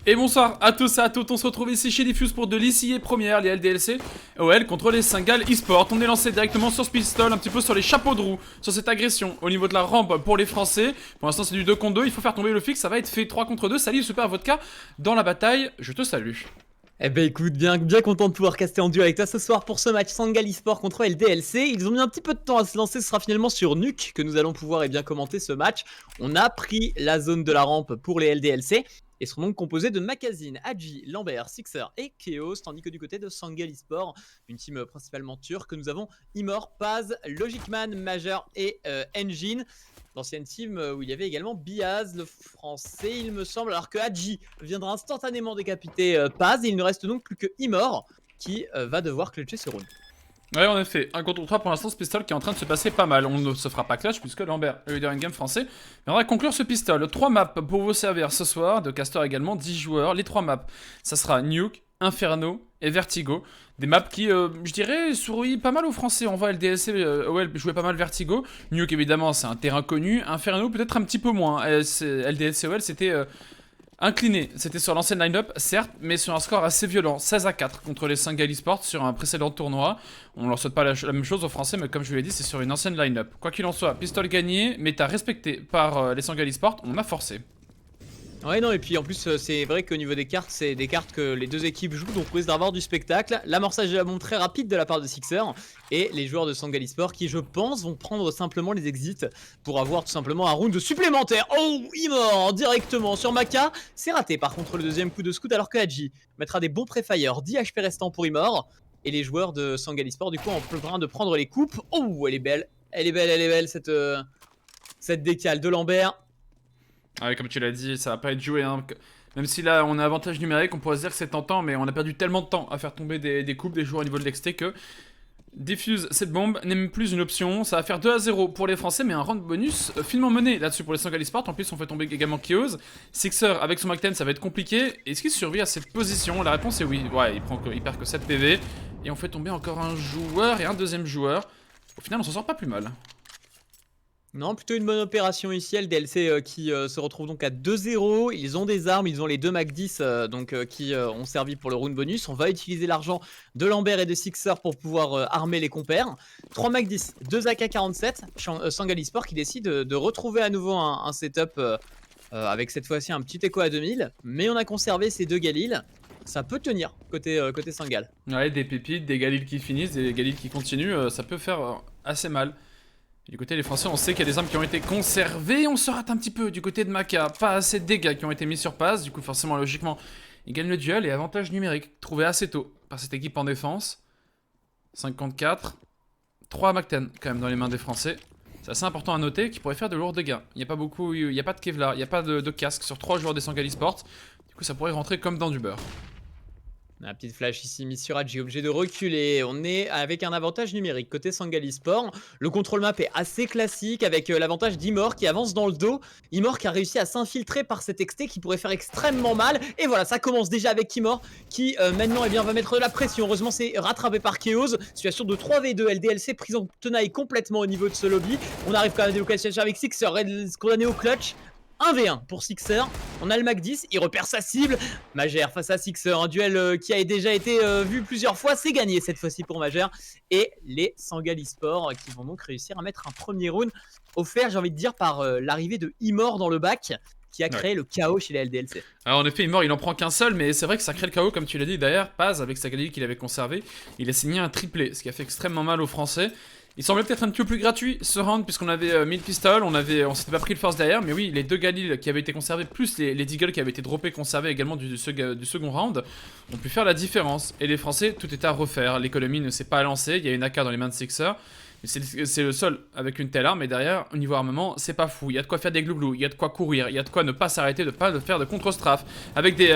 Et bonsoir à tous et à toutes, on se retrouve ici chez Diffuse pour de l'ICI première, les LDLC OL contre les Singal eSport. On est lancé directement sur ce pistol, un petit peu sur les chapeaux de roue, sur cette agression au niveau de la rampe pour les Français. Pour l'instant c'est du 2 contre 2, il faut faire tomber le fixe, ça va être fait 3 contre 2. Salut Super Vodka, dans la bataille, je te salue. Eh ben écoute, bien content de pouvoir caster en duo avec toi ce soir pour ce match Singal eSport contre LDLC. Ils ont mis un petit peu de temps à se lancer, ce sera finalement sur Nuke que nous allons pouvoir bien commenter ce match. On a pris la zone de la rampe pour les LDLC et seront donc composés de Makazine, Hadji, Lambert, Sixer et Chaos, tandis que du côté de Singal eSport, une team principalement turque, nous avons Imor, Paz, Logicman, Major et Engine. L'ancienne team où il y avait également Biaz, le français, il me semble, alors que Hadji viendra instantanément décapiter Paz, et il ne reste donc plus que Imor qui va devoir clutcher ce round. Ouais, en effet, 1 contre 3 pour l'instant, ce pistol qui est en train de se passer pas mal. On ne se fera pas clash puisque Lambert, le leader in-game français, viendra conclure ce pistol. 3 maps pour vous servir ce soir, de caster également, 10 joueurs. Les 3 maps, ça sera Nuke, Inferno et Vertigo. Des maps qui, je dirais, sourient pas mal aux Français. On voit LDLC, OL jouait pas mal Vertigo. Nuke, évidemment, c'est un terrain connu. Inferno, peut-être un petit peu moins. LDLC, OL, c'était incliné. C'était sur l'ancienne line-up, certes, mais sur un score assez violent. 16-4 contre les Singal eSports sur un précédent tournoi. On leur souhaite pas la même chose aux Français, mais comme je vous l'ai dit, c'est sur une ancienne line-up. Quoi qu'il en soit, pistol gagné, méta respecté par les Singal eSports, on a forcé. Ouais, non, et puis en plus c'est vrai qu'au niveau des cartes, c'est des cartes que les deux équipes jouent, donc on risque d'avoir du spectacle. L'amorçage de la bombe très rapide de la part de Sixer et les joueurs de Singal eSport qui, je pense, vont prendre simplement les exits pour avoir tout simplement un round supplémentaire. Oh, Imor directement sur Maka, c'est raté par contre le deuxième coup de scout, alors que Hadji mettra des bons pré-fire, 10 HP restants pour Imor, et les joueurs de Singal eSport du coup en train de prendre les coupes. Oh, elle est belle, elle est belle, elle est belle cette décale de Lambert. Ah oui, comme tu l'as dit, ça va pas être joué, hein. Même si là on a avantage numérique, on pourrait se dire que c'est tentant, mais on a perdu tellement de temps à faire tomber des coupes des joueurs au niveau de l'exté que diffuse cette bombe n'est même plus une option. Ça va faire 2-0 pour les Français, mais un round bonus finement mené là-dessus pour les Singal eSport. En plus, on fait tomber également Chaos. Sixer avec son Mac-10, ça va être compliqué. Est-ce qu'il survit à cette position? La réponse est oui. Ouais, il perd que 7 PV. Et on fait tomber encore un joueur et un deuxième joueur. Au final, on s'en sort pas plus mal. Non, plutôt une bonne opération ici, LDLC qui se retrouve donc à 2-0. Ils ont des armes, ils ont les deux Mac 10 qui ont servi pour le round bonus. On va utiliser l'argent de Lambert et de Sixer pour pouvoir armer les compères. 3 Mac 10, 2 AK-47, Singal eSport qui décide de retrouver à nouveau un setup avec cette fois-ci un petit écho à 2000. Mais on a conservé ces deux Galil. Ça peut tenir côté Singal. Ouais, des pépites, des Galil qui finissent, des Galil qui continuent, ça peut faire assez mal. Et du côté des Français, on sait qu'il y a des armes qui ont été conservées. On se rate un petit peu du côté de Maka. Pas assez de dégâts qui ont été mis sur passe. Du coup, forcément, logiquement, il gagne le duel. Et avantage numérique trouvé assez tôt par cette équipe en défense. 54. 3 Mac-10 quand même dans les mains des Français. C'est assez important à noter qu'il pourrait faire de lourds dégâts. Il n'y a pas beaucoup, il n'y a pas de Kevlar, il n'y a pas de casque sur 3 joueurs des Singal eSports. Du coup, ça pourrait rentrer comme dans du beurre. La petite flash ici mise sur Hadji, obligé de reculer. On est avec un avantage numérique côté Singal eSport. Le contrôle map est assez classique avec l'avantage d'Imor qui avance dans le dos. Imor qui a réussi à s'infiltrer par cet XT qui pourrait faire extrêmement mal. Et voilà, ça commence déjà avec Imor qui maintenant va mettre de la pression. Heureusement, c'est rattrapé par Chaos. Situation de 3v2, LDLC prise en tenaille complètement au niveau de ce lobby. On arrive quand même à des localisations avec Sixer, condamné au clutch. 1v1 pour Sixer, on a le Mac 10, il repère sa cible. Majeur face à Sixer, un duel qui a déjà été vu plusieurs fois, c'est gagné cette fois-ci pour Majeur. Et les Singal eSport qui vont donc réussir à mettre un premier round offert, j'ai envie de dire, par l'arrivée de Imor dans le bac, qui a créé le chaos chez les LDLC. Alors en effet, Imor il en prend qu'un seul, mais c'est vrai que ça crée le chaos comme tu l'as dit. D'ailleurs, Paz avec sa Galil qu'il avait conservé, il a signé un triplé, ce qui a fait extrêmement mal aux Français. Il semblait peut-être un petit peu plus gratuit ce round puisqu'on avait 1000 pistoles, on s'était pas pris le force derrière, mais oui, les deux Galil qui avaient été conservés plus les Deagle qui avaient été droppés conservés également du second round ont pu faire la différence. Et les Français, tout était à refaire, l'économie ne s'est pas lancée, il y a une AK dans les mains de Sixer. C'est le seul avec une telle arme, et derrière, au niveau armement, c'est pas fou. Il y a de quoi faire des glouglous, il y a de quoi courir, il y a de quoi ne pas s'arrêter, de pas faire de contre-strafe. Avec des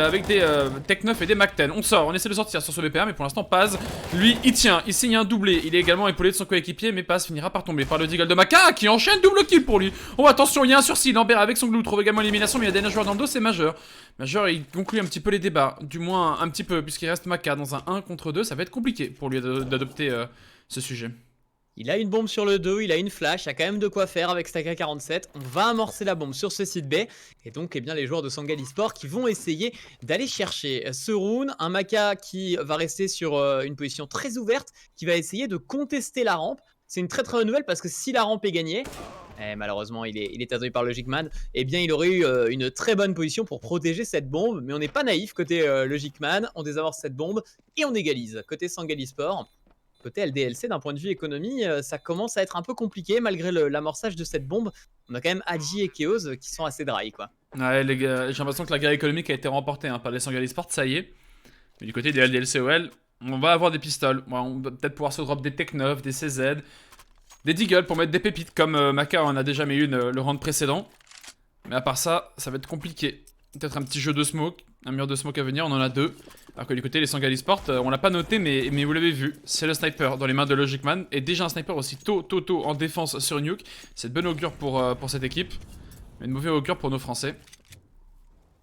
Tech 9 et des Mac 10. On sort, on essaie de sortir sur ce BPM, mais pour l'instant, Paz, lui, il tient, il signe un doublé. Il est également épaulé de son coéquipier, mais Paz finira par tomber par le Deagle de Maka qui enchaîne double kill pour lui. Oh, attention, il y a un sursis. Lambert avec son glue trouve également l'élimination, mais il y a des joueurs dans le dos, c'est Majeur. Majeur, il conclut un petit peu les débats, du moins un petit peu, puisqu'il reste Maka dans un 1 contre 2. Ça va être compliqué pour lui d'adopter ce sujet. Il a une bombe sur le dos, il a une flash, il y a quand même de quoi faire avec cet AK-47. On va amorcer la bombe sur ce site B. Et donc, eh bien, les joueurs de Sangal Esport qui vont essayer d'aller chercher ce rune. Un Maka qui va rester sur une position très ouverte, qui va essayer de contester la rampe. C'est une très très bonne nouvelle parce que si la rampe est gagnée, malheureusement il est attendu par Logic Man, eh bien il aurait eu une très bonne position pour protéger cette bombe. Mais on n'est pas naïf côté Logic Man, on désamorce cette bombe et on égalise. Côté Sangal Esport. Côté LDLC, d'un point de vue économie, ça commence à être un peu compliqué malgré l'amorçage de cette bombe. On a quand même Hadji et Keoz qui sont assez dry, quoi. Ouais, les gars, j'ai l'impression que la guerre économique a été remportée par les Sangal Esports, ça y est. Mais du côté des LDLCOL, on va avoir des pistoles. Ouais, on va peut-être pouvoir se drop des Tech 9, des CZ, des Deagle pour mettre des pépites, comme Maka en a déjà mis une le round précédent. Mais à part ça, ça va être compliqué. Peut-être un petit jeu de smoke, un mur de smoke à venir, on en a deux. Alors que du côté des Sangal Esports, on l'a pas noté, mais vous l'avez vu, c'est le sniper dans les mains de Logic Man. Et déjà un sniper aussi tôt en défense sur Nuke. C'est de bonne augure pour cette équipe, mais de mauvais augure pour nos Français.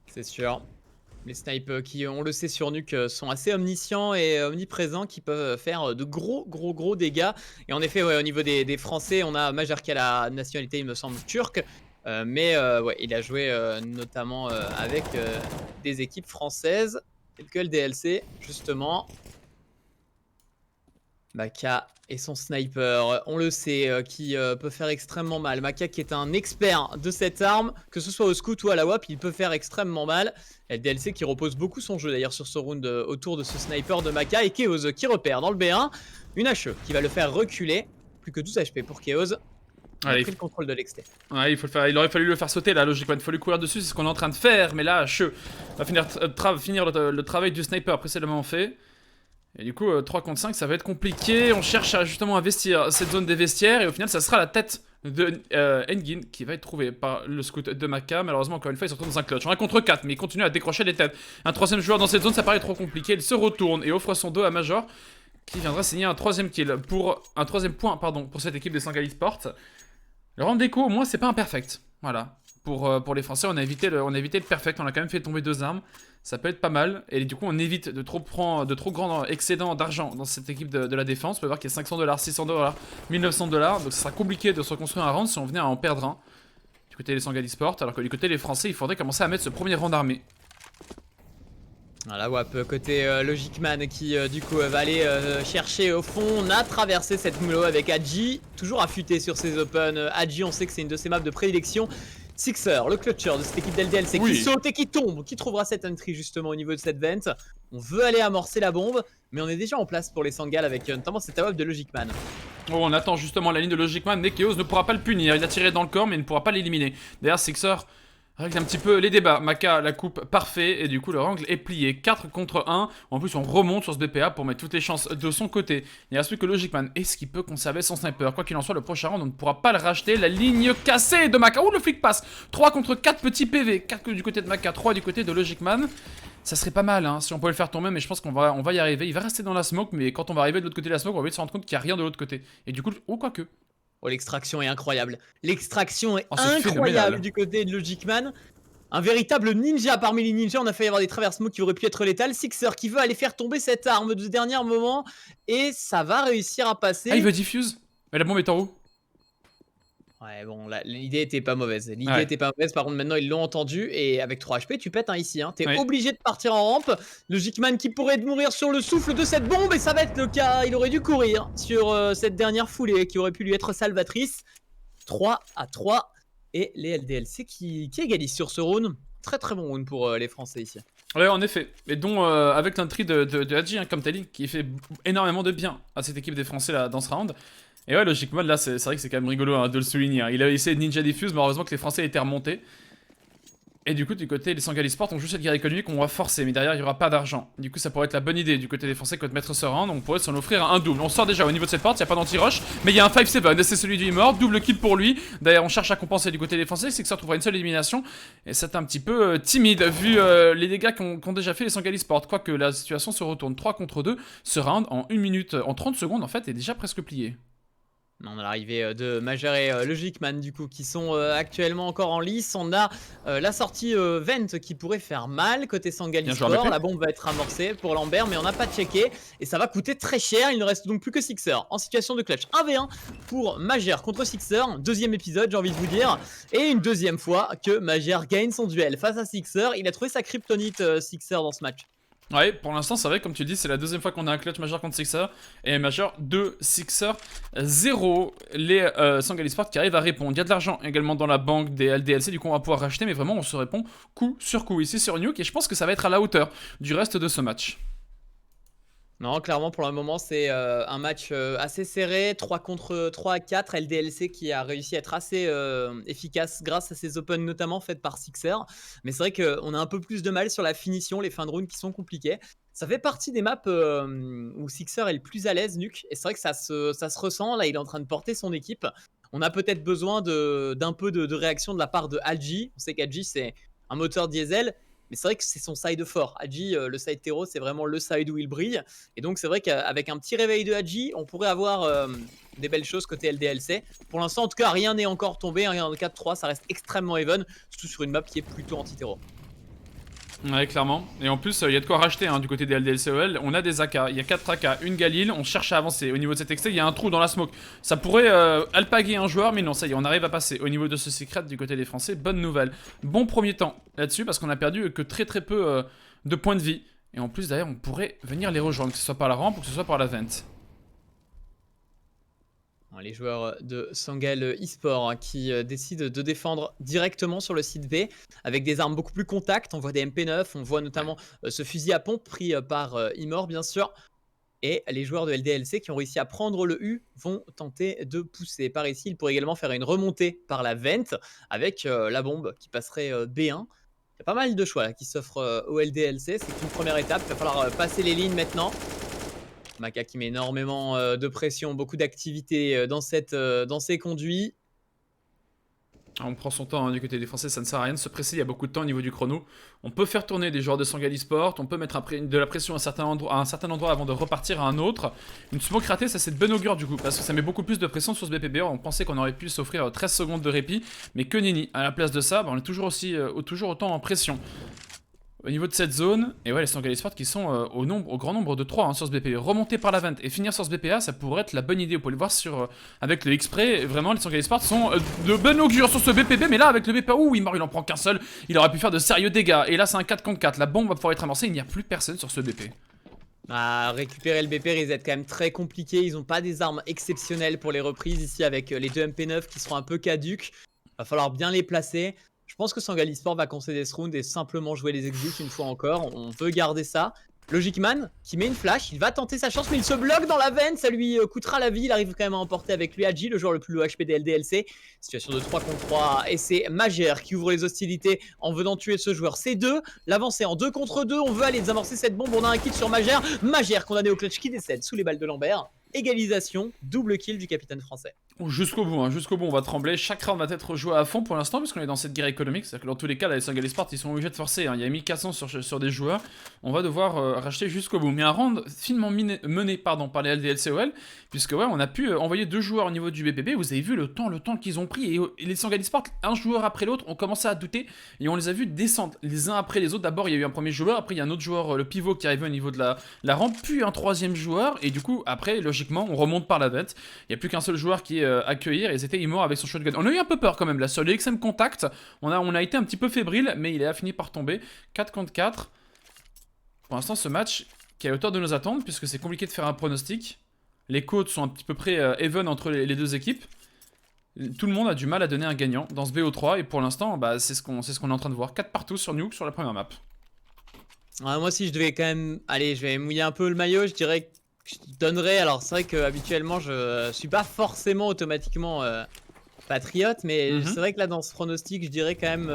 C'est sûr. Les snipers qui, on le sait sur Nuke, sont assez omniscients et omniprésents, qui peuvent faire de gros dégâts. Et en effet, ouais, au niveau des Français, on a Major qui a la nationalité, il me semble, turque. Ouais, il a joué notamment avec des équipes françaises, telles que le DLC, justement. Maka et son sniper, on le sait, qui peut faire extrêmement mal. Maka qui est un expert de cette arme, que ce soit au scout ou à la WAP, il peut faire extrêmement mal. LDLC qui repose beaucoup son jeu d'ailleurs sur ce round autour de ce sniper de Maka. Et Keoz qui repère dans le B1 une HE qui va le faire reculer. Plus que 12 HP pour Keoz. Il a pris le contrôle de l'exté. Ouais, il aurait fallu le faire sauter là, logiquement. Il faut lui courir dessus, c'est ce qu'on est en train de faire. Mais là, HE va finir le travail du sniper précédemment fait. Et du coup, 3 contre 5, ça va être compliqué. On cherche à justement investir cette zone des vestiaires. Et au final, ça sera la tête de Engin qui va être trouvé par le scout de Maka. Malheureusement, encore une fois, il se retrouve dans un clutch. On est contre 4, mais il continue à décrocher les têtes. Un troisième joueur dans cette zone, ça paraît trop compliqué. Il se retourne et offre son dos à Major, qui viendra signer un troisième kill pour un troisième point, pardon, pour cette équipe des Sangal Esports. Le round d'écho, au moins, c'est pas imperfect. Voilà. Pour les Français, on a évité le perfect. On a quand même fait tomber 2 armes. Ça peut être pas mal. Et du coup, on évite de trop grands excédents d'argent dans cette équipe de la défense. On peut voir qu'il y a $500, $600, $1900. Donc, ça sera compliqué de se reconstruire un round si on venait à en perdre un. Du côté des Sangal Esports. Alors que du côté des Français, il faudrait commencer à mettre ce premier round armé. Voilà, WAP côté Logic Man qui du coup va aller chercher au fond. On a traversé cette moulo avec Hadji, toujours affûté sur ses open. Hadji, on sait que c'est une de ses maps de prédilection. Sixer, le clutcher de cette équipe d'LDLC qui saute et qui tombe, qui trouvera cette entry justement au niveau de cette vente. On veut aller amorcer la bombe, mais on est déjà en place pour les Sangal avec notamment cette AWP de Logic Man. Oh, on attend justement la ligne de Logic Man, mais Keoz ne pourra pas le punir. Il a tiré dans le corps, mais il ne pourra pas l'éliminer. D'ailleurs, Sixer règle un petit peu les débats. Maka la coupe parfait et du coup le angle est plié. 4 contre 1. En plus on remonte sur ce BPA pour mettre toutes les chances de son côté. Il ne reste plus que Logic Man. Est-ce qu'il peut conserver son sniper? Quoi qu'il en soit, le prochain round on ne pourra pas le racheter. La ligne cassée de Maka. Ouh, le flic passe. 3 contre 4 petits PV. 4 du côté de Maka, 3 du côté de Logic Man. Ça serait pas mal hein, si on pouvait le faire tomber, mais je pense qu'on va y arriver. Il va rester dans la smoke, mais quand on va arriver de l'autre côté de la smoke, on va vite se rendre compte qu'il n'y a rien de l'autre côté. Et du coup, oh, quoique. Oh, l'extraction est incroyable. L'extraction est incroyable du côté de Logic Man. Un véritable ninja parmi les ninjas. On a failli avoir des traverses smoke qui auraient pu être létales. Sixer qui veut aller faire tomber cette arme de dernier moment. Et ça va réussir à passer. Ah, il veut diffuse. Mais la bombe est en haut. Ouais, bon, l'idée était pas mauvaise. L'idée était pas mauvaise. Par contre, maintenant, ils l'ont entendu. Et avec 3 HP, tu pètes ici. Hein. T'es obligé de partir en rampe. Logic Man qui pourrait mourir sur le souffle de cette bombe. Et ça va être le cas. Il aurait dû courir sur cette dernière foulée qui aurait pu lui être salvatrice. 3 à 3. Et les LDLC qui égalisent sur ce round. Très très bon round pour les Français ici. Ouais, en effet. Et dont avec l'entrée de Hadji, hein, comme t'as dit, qui fait énormément de bien à cette équipe des Français là, dans ce round. Et ouais, logiquement, là, c'est vrai que c'est quand même rigolo hein, de le souligner. Hein. Il a essayé de Ninja Diffuse, mais heureusement que les Français étaient remontés. Et du coup, du côté des Sangal Esports, on joue cette guerre économique qu'on va forcer, mais derrière, il n'y aura pas d'argent. Du coup, ça pourrait être la bonne idée du côté des Français que de mettre ce round. On pourrait s'en offrir un double. On sort déjà au niveau de cette porte, il n'y a pas d'anti-rush, mais il y a un 5-7, c'est celui du Immort, double kill pour lui. D'ailleurs, on cherche à compenser du côté des Français, c'est que ça trouvera une seule élimination. Et c'est un petit peu timide, vu les dégâts qu'ont déjà fait les Sangal Esports. Quoique la situation se retourne 3 contre 2, ce round en 1 minute, en 30 secondes, en fait, est déjà presque plié. On a l'arrivée de Major et Logicman du coup qui sont actuellement encore en lice. On a la sortie Vent qui pourrait faire mal côté Sangali Bien joué, Sport. BP. La bombe va être amorcée pour Lambert mais on n'a pas checké et ça va coûter très cher. Il ne reste donc plus que Sixer en situation de clutch 1v1 pour Major contre Sixer. Deuxième épisode j'ai envie de vous dire. Et une deuxième fois que Major gagne son duel face à Sixer. Il a trouvé sa kryptonite Sixer dans ce match. Ouais, pour l'instant, c'est vrai, comme tu dis, c'est la deuxième fois qu'on a un clutch Major contre Sixer. Et Major 2, Sixer 0. Les Sangali Sport qui arrivent à répondre. Il y a de l'argent également dans la banque des LDLC, du coup on va pouvoir racheter, mais vraiment on se répond coup sur coup ici sur Nuke. Et je pense que ça va être à la hauteur du reste de ce match. Non, clairement, pour le moment, c'est un match assez serré, 3 contre 3 à 4. LDLC qui a réussi à être assez efficace grâce à ses open, notamment faites par Sixer. Mais c'est vrai qu'on a un peu plus de mal sur la finition, les fins de round qui sont compliquées. Ça fait partie des maps où Sixer est le plus à l'aise, Nuke. Et c'est vrai que ça se ressent. Là, il est en train de porter son équipe. On a peut-être besoin d'un peu de réaction de la part de Algi. On sait qu'Algi, c'est un moteur diesel. Mais c'est vrai que c'est son side fort. Hadji, le side terreau, c'est vraiment le side où il brille. Et donc, c'est vrai qu'avec un petit réveil de Hadji, on pourrait avoir des belles choses côté LDLC. Pour l'instant, en tout cas, rien n'est encore tombé. Rien dans le 4-3, ça reste extrêmement even. Surtout sur une map qui est plutôt anti-terreau. Ouais, clairement. Et en plus, il y a de quoi racheter hein, du côté des LDLCOL. On a des AK, il y a 4 AK, une Galil. On cherche à avancer. Au niveau de cet excès, il y a un trou dans la smoke. Ça pourrait alpaguer un joueur, mais non, ça y est, on arrive à passer. Au niveau de ce secret du côté des Français, bonne nouvelle. Bon premier temps là-dessus, parce qu'on a perdu que très peu de points de vie. Et en plus, d'ailleurs, on pourrait venir les rejoindre, que ce soit par la rampe ou que ce soit par la vente. Les joueurs de Sangal eSport qui décident de défendre directement sur le site B avec des armes beaucoup plus contact. On voit des MP9, on voit notamment ce fusil à pompe pris par Imor bien sûr. Et les joueurs de LDLC qui ont réussi à prendre le U vont tenter de pousser par ici. Ils pourraient également faire une remontée par la vente avec la bombe qui passerait B1. Il y a pas mal de choix là, qui s'offrent au LDLC. C'est une première étape. Il va falloir passer les lignes maintenant. Maka qui met énormément de pression, beaucoup d'activité dans ces conduits. On prend son temps hein, du côté des Français, ça ne sert à rien de se presser, il y a beaucoup de temps au niveau du chrono. On peut faire tourner des joueurs de Sangali Sport, on peut mettre de la pression à un certain endroit avant de repartir à un autre. Une smoke ratée, ça c'est de bon augure du coup, parce que ça met beaucoup plus de pression sur ce BPB. On pensait qu'on aurait pu s'offrir 13 secondes de répit, mais que nenni. À la place de ça, on est toujours autant en pression. Au niveau de cette zone, et ouais, les Sangali Sport qui sont au grand nombre de 3 hein, sur ce BPA. Remonter par la vente et finir sur ce BPA, ça pourrait être la bonne idée. Vous pouvez le voir avec le X-Spray. Vraiment, les Sangali Sport sont de bonne augure sur ce BPB. Mais là, avec le BPA, il en prend qu'un seul. Il aurait pu faire de sérieux dégâts. Et là, c'est un 4 contre 4. La bombe va pouvoir être amorcée. Il n'y a plus personne sur ce BP. Récupérer le BP risque d'être quand même très compliqué. Ils n'ont pas des armes exceptionnelles pour les reprises ici avec les 2 MP9 qui seront un peu caduques. Va falloir bien les placer. Je pense que Sangali Sport va concéder ce round et simplement jouer les exits une fois encore. On veut garder ça. Logicman qui met une flash, il va tenter sa chance mais il se bloque dans la veine, ça lui coûtera la vie. Il arrive quand même à emporter avec lui Hadji, le joueur le plus low HP des LDLC. Situation de 3 contre 3 et c'est Major qui ouvre les hostilités en venant tuer ce joueur. C'est 2, l'avancée en 2 contre 2, on veut aller désamorcer cette bombe, on a un kill sur Major. Major condamné au clutch qui décède sous les balles de Lambert. Égalisation, double kill du capitaine français. Jusqu'au bout, on va trembler. Chaque round va être joué à fond pour l'instant, puisqu'on est dans cette guerre économique. C'est-à-dire que dans tous les cas, là, les Sangali Sport, ils sont obligés de forcer. Hein. Il y a 1400 sur des joueurs. On va devoir racheter jusqu'au bout. Mais un round finement mené par les LDLCOL, puisque ouais, on a pu envoyer 2 joueurs au niveau du BPB. Vous avez vu le temps qu'ils ont pris. Et les Sangali Sport, un joueur après l'autre, ont commencé à douter. Et on les a vus descendre les uns après les autres. D'abord, il y a eu un premier joueur. Après, il y a un autre joueur, le pivot, qui arrivait au niveau de la rampe. Puis un troisième joueur. Et du coup, après, logiquement, on remonte par la vente. Il n'y a plus qu'un seul joueur qui est accueillir. Et c'était Imor avec son shotgun. On a eu un peu peur quand même là. Sur le XM Contact, on a été un petit peu fébrile. Mais il a fini par tomber. 4 contre 4. Pour l'instant, ce match qui est à la hauteur de nos attentes, puisque c'est compliqué de faire un pronostic. Les codes sont un petit peu près even entre les deux équipes. Tout le monde a du mal à donner un gagnant dans ce BO3. Et pour l'instant, c'est ce qu'on est en train de voir. 4 partout sur Nuke sur la première map. Moi, si je devais quand même... Allez, je vais mouiller un peu le maillot. Je dirais que je donnerais... Alors, c'est vrai qu'habituellement, je suis pas forcément automatiquement patriote. Mais c'est vrai que là, dans ce pronostic, je dirais quand même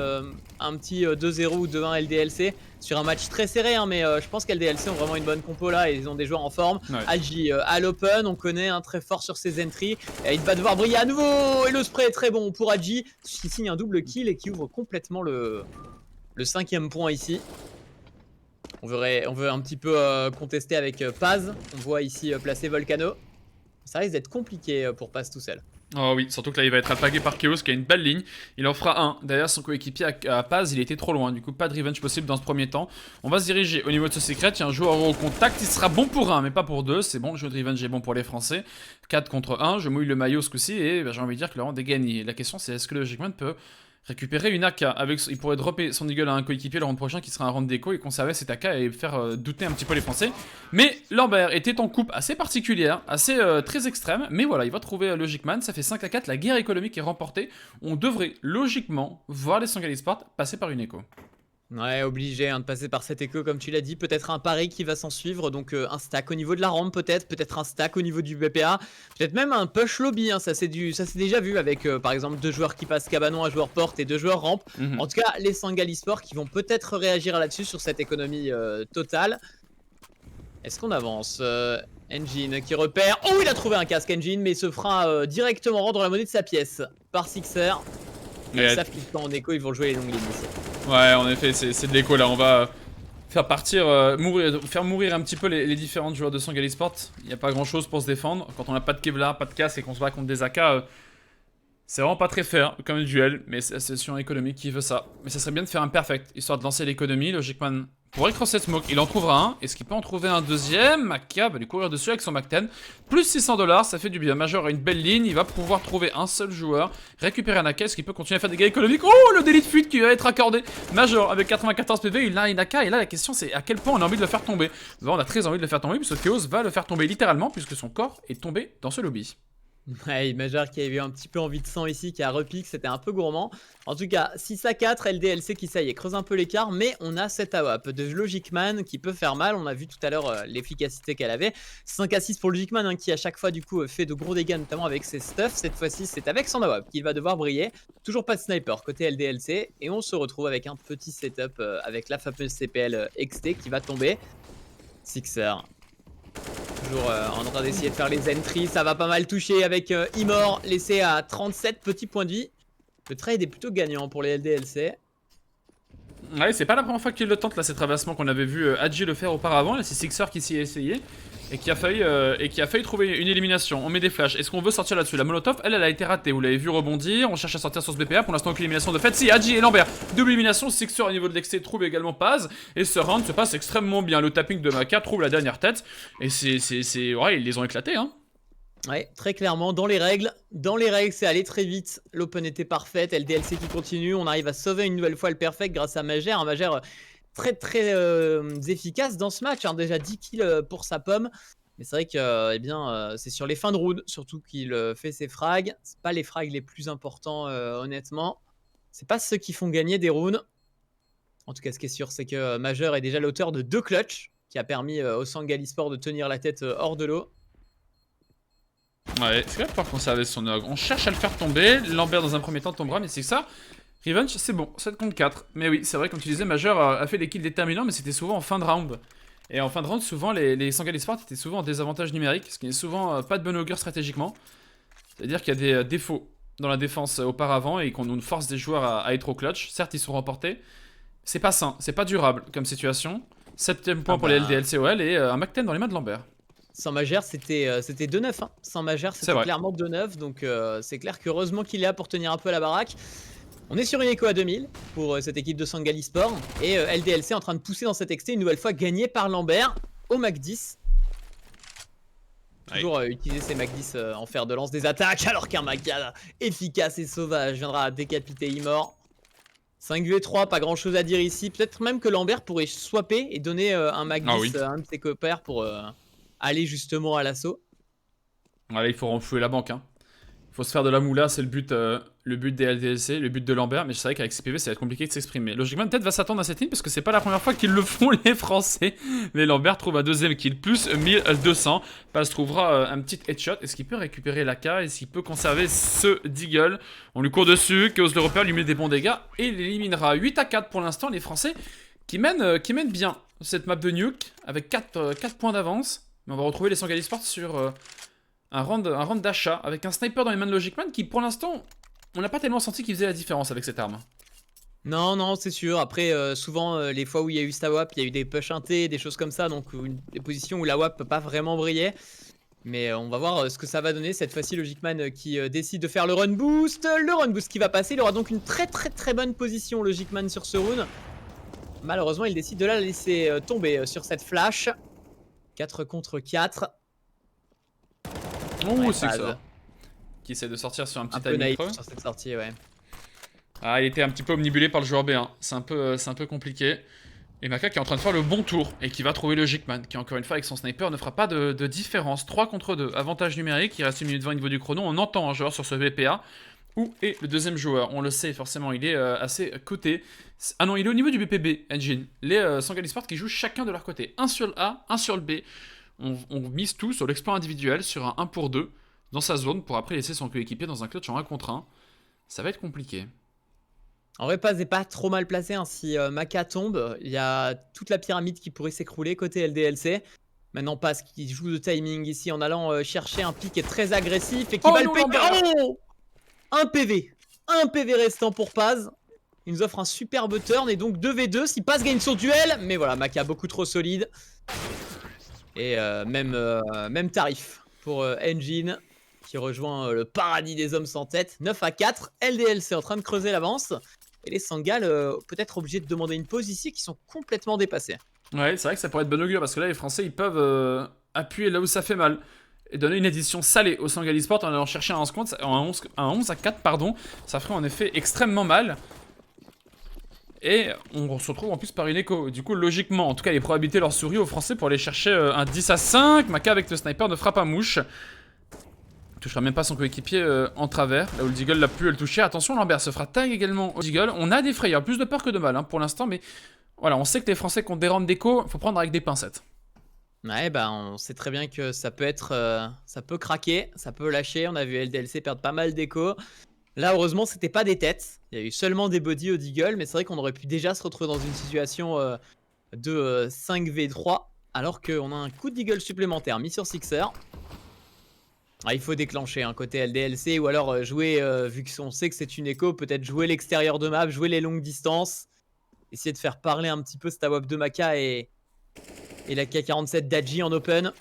un petit 2-0 ou 2-1 LDLC. Sur un match très serré, hein, mais je pense qu'LDLC ont vraiment une bonne compo là. Et ils ont des joueurs en forme. Ouais. Algi à l'open, on connaît très fort sur ses entries. Et il va devoir briller à nouveau. Et le spray est très bon pour Algi, qui signe un double kill et qui ouvre complètement le 5e point ici. On veut un petit peu contester avec Paz. On voit ici placer Volcano. ça risque d'être compliqué pour Paz tout seul. Oh oui, surtout que là il va être alpagué par Chaos qui a une belle ligne. Il en fera un. Derrière son coéquipier à Paz, il était trop loin. Du coup, pas de revenge possible dans ce premier temps. On va se diriger au niveau de ce secret. Il y a un joueur au contact. Il sera bon pour 1, mais pas pour 2. C'est bon, le jeu de revenge est bon pour les Français. 4 contre 1. Je mouille le maillot ce coup-ci et j'ai envie de dire que le round est gagné. La question c'est est-ce que le Logic Man peut récupérer une AK il pourrait dropper son eagle à un coéquipier le round prochain qui sera un round déco et conserver cette AK et faire douter un petit peu les Français. Mais Lambert était en coupe assez particulière, assez très extrême, mais voilà, il va trouver Logic Man, ça fait 5 à 4, la guerre économique est remportée. On devrait logiquement voir les Sangali Sport passer par une écho. Ouais, obligé de passer par cet écho comme tu l'as dit, peut-être un pari qui va s'en suivre, donc un stack au niveau de la rampe peut-être un stack au niveau du BPA, peut-être même un push lobby, hein, ça c'est déjà vu avec par exemple 2 joueurs qui passent cabanon, un joueur porte et 2 joueurs rampe. En tout cas, les Sangali Sport qui vont peut-être réagir là-dessus sur cette économie totale. Est-ce qu'on avance Engine qui repère, oh il a trouvé un casque Engine mais il se fera directement rendre la monnaie de sa pièce par Sixer. Ils savent qu'ils sont en écho, ils vont jouer les longues lignes ici. Ouais, en effet, c'est de l'écho là. On va faire partir, faire mourir un petit peu les différents joueurs de Sangali Sport. Il n'y a pas grand chose pour se défendre. Quand on n'a pas de Kevlar, pas de casse et qu'on se bat contre des AK, c'est vraiment pas très fair comme duel. Mais c'est la session économique qui veut ça. Mais ça serait bien de faire un perfect, histoire de lancer l'économie. Logic Man pourrait crosser smoke, il en trouvera un. Est-ce qu'il peut en trouver un deuxième? Maka va lui courir dessus avec son Mac-10. Plus 600 $, ça fait du bien. Major a une belle ligne, il va pouvoir trouver un seul joueur, récupérer un AK, est-ce qu'il peut continuer à faire des dégâts économiques? Oh, le délit de fuite qui va être accordé. Major avec 94 PV, il a une AK et là la question c'est à quel point on a envie de le faire tomber. Là, on a très envie de le faire tomber puisque Chaos va le faire tomber littéralement puisque son corps est tombé dans ce lobby. Ouais, Major qui avait eu un petit peu envie de sang ici, qui a repique, c'était un peu gourmand. En tout cas, 6 à 4, LDLC qui ça y est, creuse un peu l'écart, mais on a cette AWP de Logic Man qui peut faire mal. On a vu tout à l'heure l'efficacité qu'elle avait. 5 à 6 pour Logic Man hein, qui à chaque fois du coup fait de gros dégâts, notamment avec ses stuffs. Cette fois-ci, c'est avec son AWP qu'il va devoir briller. Toujours pas de sniper côté LDLC. Et on se retrouve avec un petit setup avec la fameuse CPL XT qui va tomber. Sixer. Toujours en train d'essayer de faire les entries, ça va pas mal toucher avec Imor, laissé à 37 petits points de vie. Le trade est plutôt gagnant pour les LDLC. Ouais, c'est pas la première fois qu'il le tente là, ces traversements qu'on avait vu Adji le faire auparavant. Là, c'est Sixer qui s'y est essayé et qui a failli trouver une élimination. On met des flashs. Est-ce qu'on veut sortir là-dessus? La Molotov, elle a été ratée. Vous l'avez vu rebondir. On cherche à sortir sur ce BPA. Pour l'instant, aucune élimination de fait. Si, Adji et Lambert. Double élimination. Sixer au niveau de l'excès trouve également Paz. Et ce round se passe extrêmement bien. Le tapping de Maka trouve la dernière tête. Et ouais, ils les ont éclatés, hein. Ouais, très clairement, dans les règles, c'est allé très vite. L'open était parfaite, LDLC qui continue. On arrive à sauver une nouvelle fois le perfect grâce à Majer. Un Majer très efficace dans ce match. Hein. Déjà 10 kills pour sa pomme. Mais c'est vrai que c'est sur les fins de round, surtout qu'il fait ses frags. C'est pas les frags les plus importants, honnêtement. C'est pas ceux qui font gagner des rounds. En tout cas, ce qui est sûr, c'est que Majer est déjà l'auteur de 2 clutches, qui a permis au Sangali Sport de tenir la tête hors de l'eau. Ouais, c'est vrai pouvoir conserver son og. On cherche à le faire tomber. Lambert dans un premier temps tombera, mais c'est que ça. Revenge, c'est bon, 7 contre 4. Mais oui, c'est vrai, comme tu disais, Major a fait des kills déterminants, mais c'était souvent en fin de round. Et en fin de round, souvent, les Sangali Sport étaient souvent en désavantage numérique, ce qui n'est souvent pas de bon augure stratégiquement. C'est-à-dire qu'il y a des défauts dans la défense auparavant et qu'on nous force des joueurs à être au clutch. Certes, ils sont remportés. C'est pas sain, c'est pas durable comme situation. 7ème point pour les LDLCOL et un Mac-10 dans les mains de Lambert. Sans Majer, c'était 2-9. Hein. Sans Majer, c'était clairement 2-9. Donc, c'est clair qu'heureusement qu'il est là pour tenir un peu la baraque. On est sur une écho à 2000 pour cette équipe de Sangali Sport. Et LDLC en train de pousser dans cet XT, une nouvelle fois gagné par Lambert au Mac 10. Toujours utiliser ses Mac 10 en fer de lance des attaques, alors qu'un Mac efficace et sauvage viendra décapiter Imor. 5v3, pas grand chose à dire ici. Peut-être même que Lambert pourrait swapper et donner un Mac 10 à un de ses copains pour aller justement à l'assaut. Voilà, il faut renflouer la banque. Hein. Il faut se faire de la moula, c'est le but des LDLC, le but de Lambert. Mais c'est vrai qu'avec CPV, ça va être compliqué de s'exprimer. Logiquement, peut-être va s'attendre à cette ligne parce que c'est pas la première fois qu'ils le font, les Français. Mais Lambert trouve un deuxième kill, plus 1200. Paz trouvera un petit headshot. Est-ce qu'il peut récupérer l'AK? Est-ce qu'il peut conserver ce Deagle? On lui court dessus, Chaos le repère, lui met des bons dégâts et il éliminera 8 à 4 pour l'instant. Les Français qui mènent bien cette map de Nuke avec 4 points d'avance. Mais on va retrouver les Sangali Sport sur un round d'achat avec un sniper dans les mains de Logic Man qui, pour l'instant, on n'a pas tellement senti qu'il faisait la différence avec cette arme. Non, c'est sûr. Après, souvent, les fois où il y a eu cette WAP, il y a eu des push inté, des choses comme ça. Donc, des positions où la WAP peut pas vraiment briller. Mais on va voir ce que ça va donner cette fois-ci. Logic-Man qui décide de faire le run boost. Le run boost qui va passer. Il aura donc une très bonne position, Logic-Man, sur ce round. Malheureusement, il décide de la laisser tomber sur cette flash. 4 contre 4. Oh, Ouais, c'est ça. Qui essaie de sortir sur un petit un peu naïf timing. sur cette sortie, ouais. Ah, il était un petit peu omnibulé par le joueur B1. C'est un peu compliqué. Et Maka qui est en train de faire le bon tour et qui va trouver le Logic-Man, qui encore une fois avec son sniper ne fera pas de différence. 3 contre 2, avantage numérique, il reste 1 minute 20 au niveau du chrono, on entend un joueur sur ce BPA. Où est le deuxième joueur? On le sait forcément, il est assez coté. Ah non, il est au niveau du BPB, Engine. Les Sangali Sport qui jouent chacun de leur côté. Un sur le A, un sur le B. On mise tout sur l'exploit individuel, sur un 1 pour 2, dans sa zone, pour après laisser son coéquipier dans un clutch en 1 contre 1. Ça va être compliqué. En vrai, Paz n'est pas trop mal placé. Hein. Si Maka tombe, il y a toute la pyramide qui pourrait s'écrouler côté LDLC. Maintenant, Paz qui joue de timing ici en allant chercher un pick très agressif et qui va le péter. Oh, un PV. Un PV restant pour Paz. Il nous offre un superbe turn et donc 2v2 si Paz gagne son duel. Mais voilà, Maka beaucoup trop solide. Et même tarif pour Engine qui rejoint le paradis des hommes sans tête. 9 à 4. LDLC en train de creuser l'avance. Et les Sangals peut-être obligés de demander une pause ici qui sont complètement dépassés. Ouais, c'est vrai que ça pourrait être bon augure parce que là les Français ils peuvent appuyer là où ça fait mal et donner une édition salée au Sangali Sport en allant chercher un 11 à 4 pardon. Ça ferait en effet extrêmement mal. Et on se retrouve en plus par une écho. Du coup, logiquement, en tout cas, les probabilités leur sourient aux Français pour aller chercher un 10 à 5. Maka avec le sniper ne fera pas mouche. Il touchera même pas son coéquipier en travers. Là où le Deagle l'a pu le toucher. Attention, Lambert se fera tag également au Deagle. On a des frayeurs, plus de peur que de mal hein, pour l'instant. Mais voilà, on sait que les Français contre des rounds d'écho, faut prendre avec des pincettes. Ouais, bah on sait très bien que ça peut être, ça peut craquer, ça peut lâcher. On a vu LDLC perdre pas mal d'écho. Là, heureusement, c'était pas des têtes. Il y a eu seulement des bodies au Deagle, mais c'est vrai qu'on aurait pu déjà se retrouver dans une situation de 5v3, alors qu'on a un coup de Deagle supplémentaire mis sur Sixer. Ah, il faut déclencher un côté LDLC, ou alors jouer, vu qu'on sait que c'est une écho, peut-être jouer l'extérieur de map, jouer les longues distances. Essayer de faire parler un petit peu Stawap de Maka et la K47 d'Adji en open.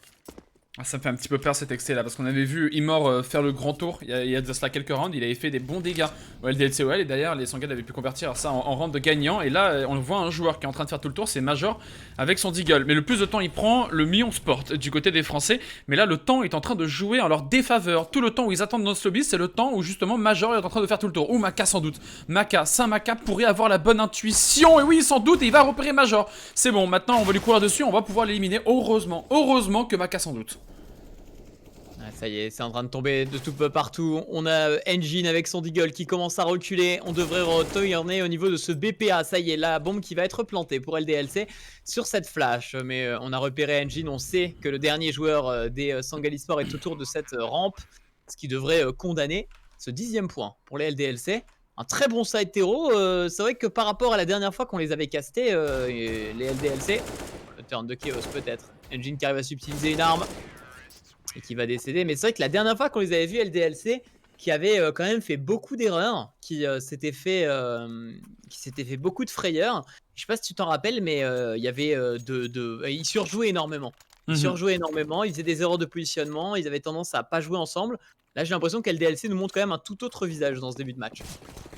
Ah, ça me fait un petit peu peur cet excès là parce qu'on avait vu Imor faire le grand tour il y a de cela quelques rounds, il avait fait des bons dégâts au LDLCOL et d'ailleurs les Sangals avaient pu convertir ça en round de gagnant et là on voit un joueur qui est en train de faire tout le tour, c'est Major avec son Deagle, mais le plus de temps il prend le Million Sport du côté des Français, mais là le temps est en train de jouer en leur défaveur, tout le temps où ils attendent dans ce lobby c'est le temps où justement Major est en train de faire tout le tour, ou Maka sans doute, Saint-Maka pourrait avoir la bonne intuition, et oui sans doute et il va repérer Major, c'est bon maintenant on va lui courir dessus, on va pouvoir l'éliminer, heureusement que Maka sans doute. Ça y est, c'est en train de tomber de tout peu partout. On a Engine avec son Deagle qui commence à reculer. On devrait retourner au niveau de ce BPA. Ça y est, la bombe qui va être plantée pour LDLC sur cette flash. Mais on a repéré Engine. On sait que le dernier joueur des Sangali Sport est autour de cette rampe. Ce qui devrait condamner ce 10e point pour les LDLC. Un très bon side terreau. C'est vrai que par rapport à la dernière fois qu'on les avait castés, les LDLC, le turn de Chaos peut-être. Engine qui arrive à subtiliser une arme. Et qui va décéder, mais c'est vrai que la dernière fois qu'on les avait vus LDLC, qui avait quand même fait beaucoup d'erreurs, qui s'était fait beaucoup de frayeurs. Je sais pas si tu t'en rappelles, mais il y avait ils surjouaient énormément. Ils surjouaient énormément, ils faisaient des erreurs de positionnement, ils avaient tendance à pas jouer ensemble. Là, j'ai l'impression qu'LDLC nous montre quand même un tout autre visage dans ce début de match.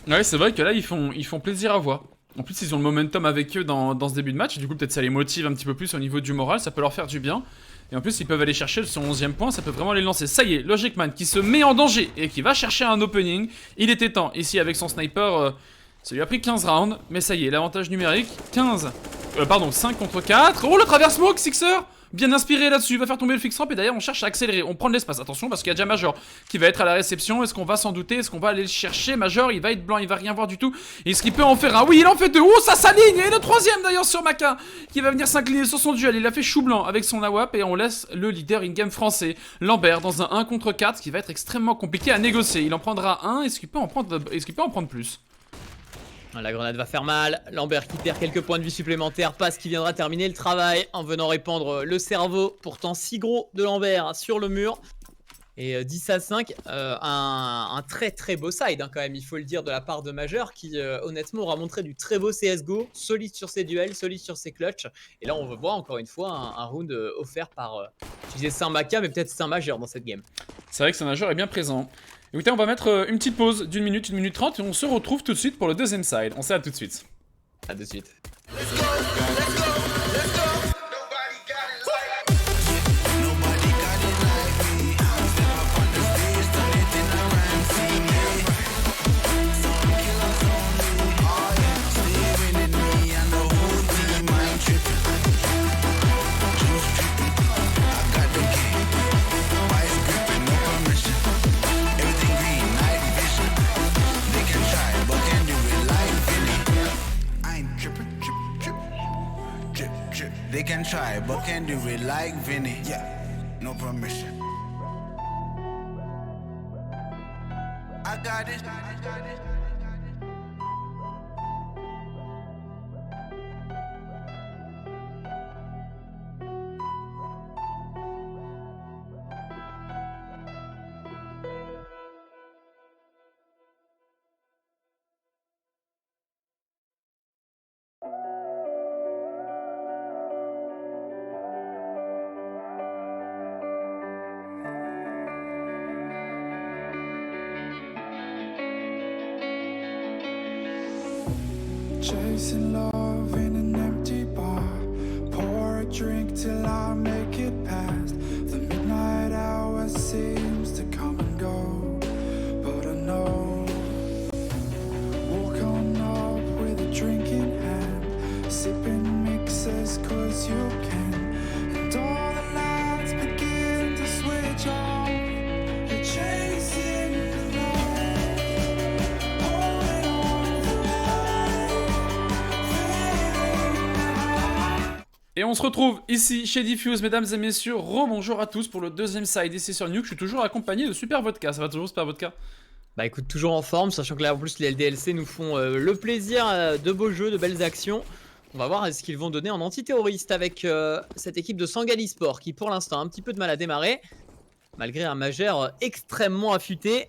Ouais, c'est vrai que là, ils font plaisir à voir. En plus, ils ont le momentum avec eux dans ce début de match. Du coup, peut-être ça les motive un petit peu plus au niveau du moral. Ça peut leur faire du bien. Et en plus, ils peuvent aller chercher son 11e point. Ça peut vraiment les lancer. Ça y est, Logic-Man qui se met en danger et qui va chercher un opening. Il était temps. Ici, avec son sniper, ça lui a pris 15 rounds. Mais ça y est, l'avantage numérique. 5 contre 4. Oh, le traverse smoke, Sixer! Bien inspiré là-dessus, va faire tomber le fixe ramp et d'ailleurs on cherche à accélérer, on prend de l'espace, attention parce qu'il y a déjà Major qui va être à la réception, est-ce qu'on va s'en douter, est-ce qu'on va aller le chercher, Major il va être blanc, il va rien voir du tout, est-ce qu'il peut en faire un, oui il en fait deux, oh ça s'aligne, et le troisième d'ailleurs sur Maka qui va venir s'incliner sur son duel, il a fait chou blanc avec son AWAP et on laisse le leader in-game français, Lambert dans un 1 contre 4 qui va être extrêmement compliqué à négocier, il en prendra un, est-ce qu'il peut en prendre plus? La grenade va faire mal, Lambert qui perd quelques points de vie supplémentaires, Paz qui viendra terminer le travail en venant répandre le cerveau, pourtant si gros de Lambert sur le mur. Et 10 à 5, un très très beau side hein, quand même, il faut le dire, de la part de Majeur qui honnêtement aura montré du très beau CSGO, solide sur ses duels, solide sur ses clutches. Et là on va voir encore une fois un round offert par, je disais Saint-Maka, mais peut-être Saint-Majeur dans cette game. C'est vrai que ce majeur est bien présent. Écoutez, on va mettre une petite pause d'une minute, 1 minute 30, et on se retrouve tout de suite pour le deuxième side. On se dit à tout de suite. A de suite. They can try, but can do it like Vinny. Yeah, no permission. I got it. Chasing love in an empty bar. Pour a drink till I make it past. The midnight hour seems to come and go, but I know. Walk on up with a drink in hand, sipping mixes cause you can. And all the lights begin to switch off. You're chasing the light, holding on for Et on se retrouve ici chez Diffuse, mesdames et messieurs. Rebonjour à tous pour le deuxième side ici sur Nuke. Je suis toujours accompagné de Super Vodka. Ça va toujours, Super Vodka? Bah écoute, toujours en forme, sachant que là en plus les LDLC nous font le plaisir de beaux jeux, de belles actions. On va voir ce qu'ils vont donner en antiterroriste avec cette équipe de Sangali Sport qui pour l'instant a un petit peu de mal à démarrer, malgré un majeur extrêmement affûté.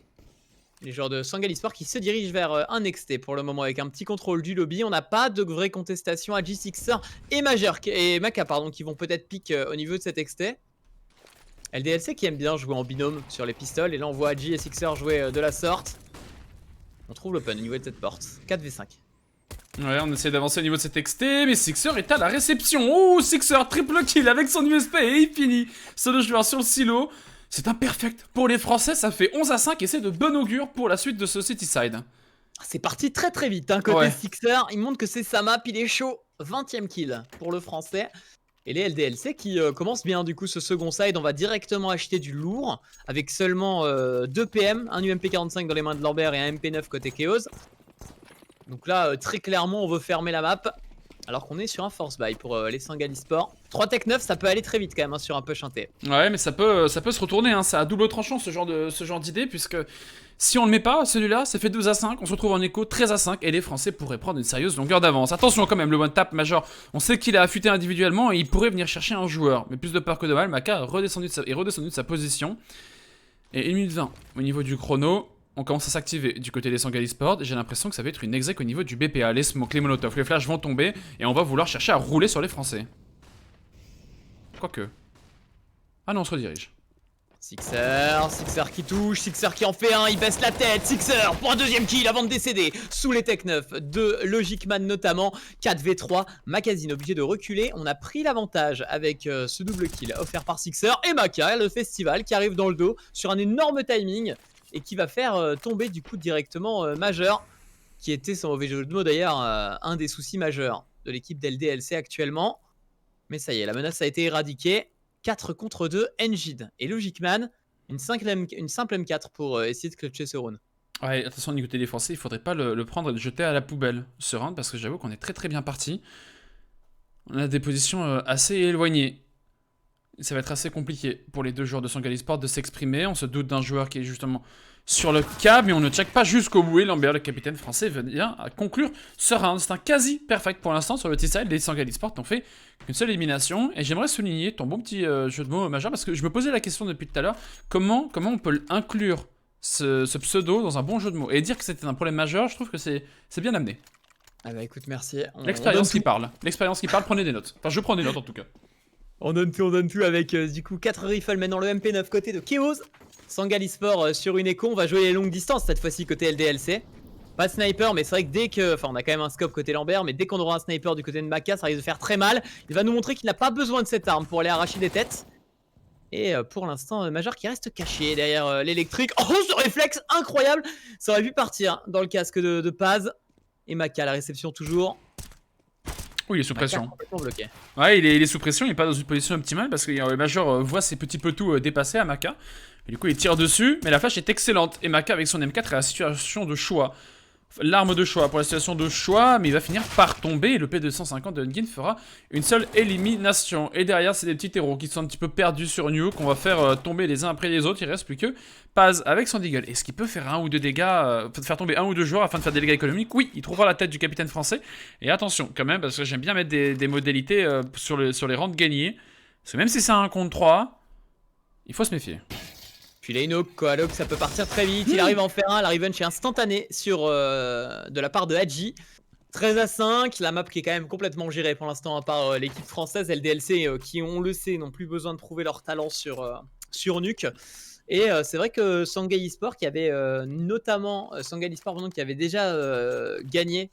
Les joueurs de Sangali Sport qui se dirigent vers un XT pour le moment avec un petit contrôle du lobby. On n'a pas de vraie contestation à G6er et Majeur et Maka pardon, qui vont peut-être pick au niveau de cet XT. LDLC qui aime bien jouer en binôme sur les pistoles. Et là on voit Agi et Sixer jouer de la sorte. On trouve l'open au niveau de cette porte. 4v5. Ouais, on essaie d'avancer au niveau de cet XT, mais Sixer est à la réception. Oh, Sixer, triple kill avec son USP et il finit. Solo joueur sur le silo. C'est imperfect. Pour les Français, ça fait 11 à 5 et c'est de bon augure pour la suite de ce City Side. C'est parti très très vite. Hein, côté Ouais. Sixer, il montre que c'est sa map, il est chaud. 20ème kill pour le Français. Et les LDLC qui commencent bien du coup ce second side. On va directement acheter du lourd avec seulement 2 PM, un UMP45 dans les mains de Lambert et un MP9 côté Chaos. Donc là, très clairement, on veut fermer la map. Alors qu'on est sur un force buy pour les Sangali Sport. 3 tech 9, ça peut aller très vite quand même hein, sur un push inté. Ouais, mais ça peut se retourner, hein. C'est à double tranchant ce genre d'idée, puisque si on le met pas, celui-là, ça fait 12 à 5, on se retrouve en écho 13 à 5, et les Français pourraient prendre une sérieuse longueur d'avance. Attention quand même, le one-tap major, on sait qu'il a affûté individuellement, et il pourrait venir chercher un joueur. Mais plus de peur que de mal, Maka est redescendu de sa position. Et 1 minute 20 au niveau du chrono. On commence à s'activer du côté des Sangali Sport. J'ai l'impression que ça va être une exec au niveau du BPA. Les smokes, les molotov, les flashs vont tomber. Et on va vouloir chercher à rouler sur les Français. Quoique. Ah non, on se redirige. Sixer qui touche, Sixer qui en fait un, il baisse la tête, Sixer pour un deuxième kill avant de décéder sous les tech 9 de Logic Man notamment. 4v3, Makazine obligé de reculer. On a pris l'avantage avec ce double kill offert par Sixer et Maka, le festival qui arrive dans le dos sur un énorme timing et qui va faire tomber du coup directement Majeur, qui était sans mauvais jeu de mots d'ailleurs un des soucis majeurs de l'équipe d'LDLC actuellement. Mais ça y est, la menace a été éradiquée. 4 contre 2, Engid et Logic Man. Une simple M4 pour essayer de clutcher ce round. Ouais, attention du côté des Français, il faudrait pas le prendre et le jeter à la poubelle, ce round, parce que j'avoue qu'on est très très bien parti. On a des positions assez éloignées. ça va être assez compliqué pour les deux joueurs de Sangal Esports de s'exprimer. On se doute d'un joueur qui est justement sur le câble, mais on ne check pas jusqu'au bout. Et Lambert, le capitaine français, vient à conclure ce round. C'est un quasi perfect pour l'instant sur le T-side. Les Sangal Esports n'ont fait qu'une seule élimination. Et j'aimerais souligner ton bon petit jeu de mots majeur, parce que je me posais la question depuis tout à l'heure, comment on peut inclure ce pseudo dans un bon jeu de mots. Et dire que c'était un problème majeur, je trouve que c'est bien amené. Ah bah écoute, merci. L'expérience qui parle. L'expérience qui parle, prenez des notes. Enfin, je prends des notes en tout cas. On donne tout avec du coup 4 rifles maintenant le MP9 côté de Chaos. Sangal Esports sur une écho, on va jouer les longues distances cette fois-ci côté LDLC. Pas de sniper, mais c'est vrai que dès que... Enfin, on a quand même un scope côté Lambert, mais dès qu'on aura un sniper du côté de Maka, ça risque de faire très mal. Il va nous montrer qu'il n'a pas besoin de cette arme pour aller arracher des têtes. Et pour l'instant, Major qui reste caché derrière l'électrique. Oh, ce réflexe incroyable! Ça aurait pu partir dans le casque de Paz. Et Maka, la réception toujours. Oui, il est sous Maka pression. complètement bloqué. Ouais, il est sous pression, il est pas dans une position optimale parce que le Major voit ses petits petous dépasser à Maka. Et du coup, il tire dessus, mais la flash est excellente. Et Maka, avec son M4, est à la situation de choix. L'arme de choix pour la situation de choix, mais il va finir par tomber. Et le P250 de Ngin fera une seule élimination. Et derrière, c'est des petits héros qui sont un petit peu perdus sur Nuke, qu'on va faire tomber les uns après les autres. Il reste plus que Paz avec son Deagle. Est-ce qu'il peut faire un ou deux dégâts, faire tomber un ou deux joueurs afin de faire des dégâts économiques? Oui, il trouvera la tête du capitaine français. Et attention, quand même, parce que j'aime bien mettre des modalités sur les rangs gagnés. Parce que même si c'est un contre 3, il faut se méfier. Puis là, Koalok, ça peut partir très vite. Il arrive à en faire un. La revenge est instantanée sur, de la part de Hadji. 13-5. La map qui est quand même complètement gérée pour l'instant, à part l'équipe française, LDLC, qui, on le sait, n'ont plus besoin de prouver leur talent sur Nuke. Et c'est vrai que Sangal Esports, qui avait notamment Sangal Esports qui avait déjà gagné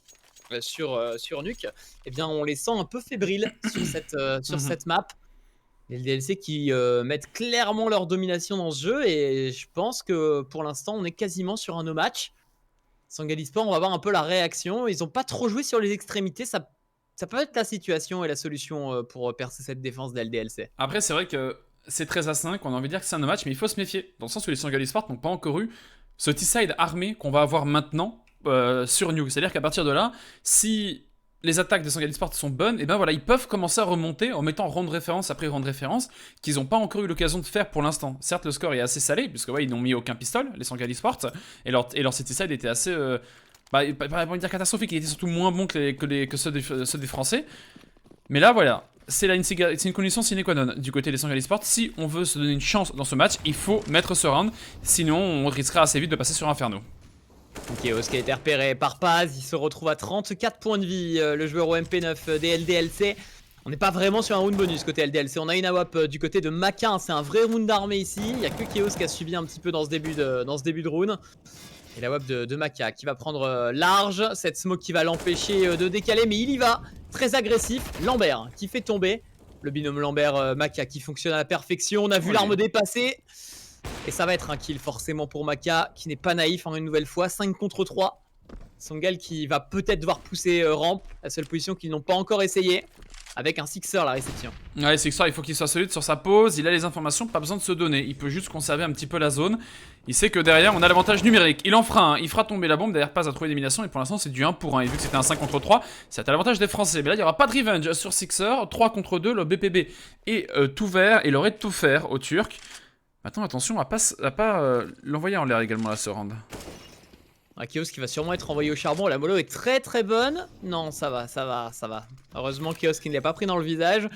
sur Nuke, eh bien, on les sent un peu fébriles sur cette map. Les LDLC qui mettent clairement leur domination dans ce jeu et je pense que pour l'instant on est quasiment sur un no match. Sangal Esports, on va voir un peu la réaction. Ils n'ont pas trop joué sur les extrémités, ça peut être la situation et la solution pour percer cette défense d'LDLC. Après c'est vrai que c'est 13-5, on a envie de dire que c'est un no match, mais il faut se méfier. Dans le sens où les Sangal Esports n'ont pas encore eu ce T-side armé qu'on va avoir maintenant sur Nuke. C'est-à-dire qu'à partir de là, si les attaques de Sangal Esports sont bonnes, et ben voilà, ils peuvent commencer à remonter en mettant round de référence après round de référence, qu'ils n'ont pas encore eu l'occasion de faire pour l'instant. Certes, le score est assez salé, puisque ouais, ils n'ont mis aucun pistol, les Sangal Esports, et leur city side était assez, pas dire catastrophique, il était surtout moins bon que ceux des Français. Mais là, voilà, c'est une condition sine qua non du côté des Sangal Esports. Si on veut se donner une chance dans ce match, il faut mettre ce round, sinon on risquera assez vite de passer sur Inferno. Chaos qui a été repéré par Paz, il se retrouve à 34 points de vie, le joueur au MP9 des LDLC. On n'est pas vraiment sur un round bonus côté LDLC, on a une AWP du côté de Maka, c'est un vrai round d'armée ici. Il n'y a que Chaos qui a subi un petit peu dans ce début de round. Et la WAP de Maka qui va prendre large, cette smoke qui va l'empêcher de décaler, mais il y va, très agressif. Lambert qui fait tomber, le binôme Lambert-Maka qui fonctionne à la perfection, on a vu l'arme dépasser. Et ça va être un kill forcément pour Maka, qui n'est pas naïf une nouvelle fois, 5 contre 3. Sangal qui va peut-être devoir pousser rampe, la seule position qu'ils n'ont pas encore essayé. Avec un Sixer la réception. Ouais, Sixer, il faut qu'il soit solide sur sa pause, il a les informations, pas besoin de se donner. Il peut juste conserver un petit peu la zone. Il sait que derrière, on a l'avantage numérique. Il en fera un, il fera tomber la bombe, derrière Paz a trouvé l'élimination, et pour l'instant c'est du 1 pour 1. Et vu que c'était un 5 contre 3, c'est à l'avantage des Français. Mais là, il n'y aura pas de revenge sur Sixer, 3 contre 2, le BPB est tout vert, et il aurait de tout faire au Turc. Maintenant, attention à pas l'envoyer en l'air également là, ce round. Chaos qui va sûrement être envoyé au charbon, la mollo est très très bonne. Non, ça va. Heureusement Chaos qui ne l'a pas pris dans le visage.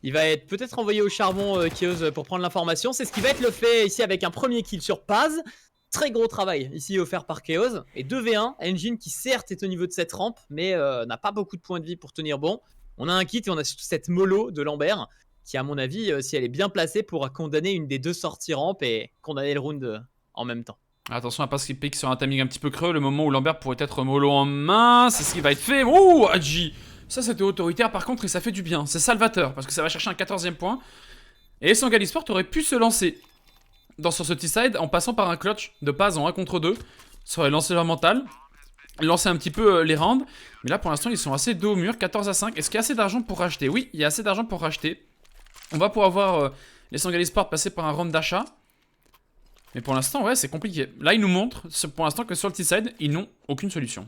Il va être peut-être envoyé au charbon Chaos pour prendre l'information. C'est ce qui va être le fait ici avec un premier kill sur Paz. Très gros travail ici offert par Chaos. Et 2v1, Engine qui certes est au niveau de cette rampe, mais n'a pas beaucoup de points de vie pour tenir bon. On a un kit et on a surtout cette mollo de Lambert, qui à mon avis, si elle est bien placée, pourra condamner une des deux sorties rampe et condamner le round en même temps. Attention à pas ce qu'il pique sur un timing un petit peu creux, le moment où Lambert pourrait être mollo en main, c'est ce qui va être fait. Ouh, Hadji, ça c'était autoritaire par contre et ça fait du bien, c'est salvateur parce que ça va chercher un 14e point. Et Sangal Esports aurait pu se lancer sur ce T-side en passant par un clutch de Paz en 1 contre 2. Ça aurait lancé leur mental, lancé un petit peu les rounds. Mais là pour l'instant ils sont assez dos au mur, 14-5. Est-ce qu'il y a assez d'argent pour racheter? Oui, il y a assez d'argent pour racheter. On va pouvoir voir les Sangal Esports passer par un round d'achat. Mais pour l'instant, ouais, c'est compliqué. Là, ils nous montrent, pour l'instant, que sur le T-side, ils n'ont aucune solution.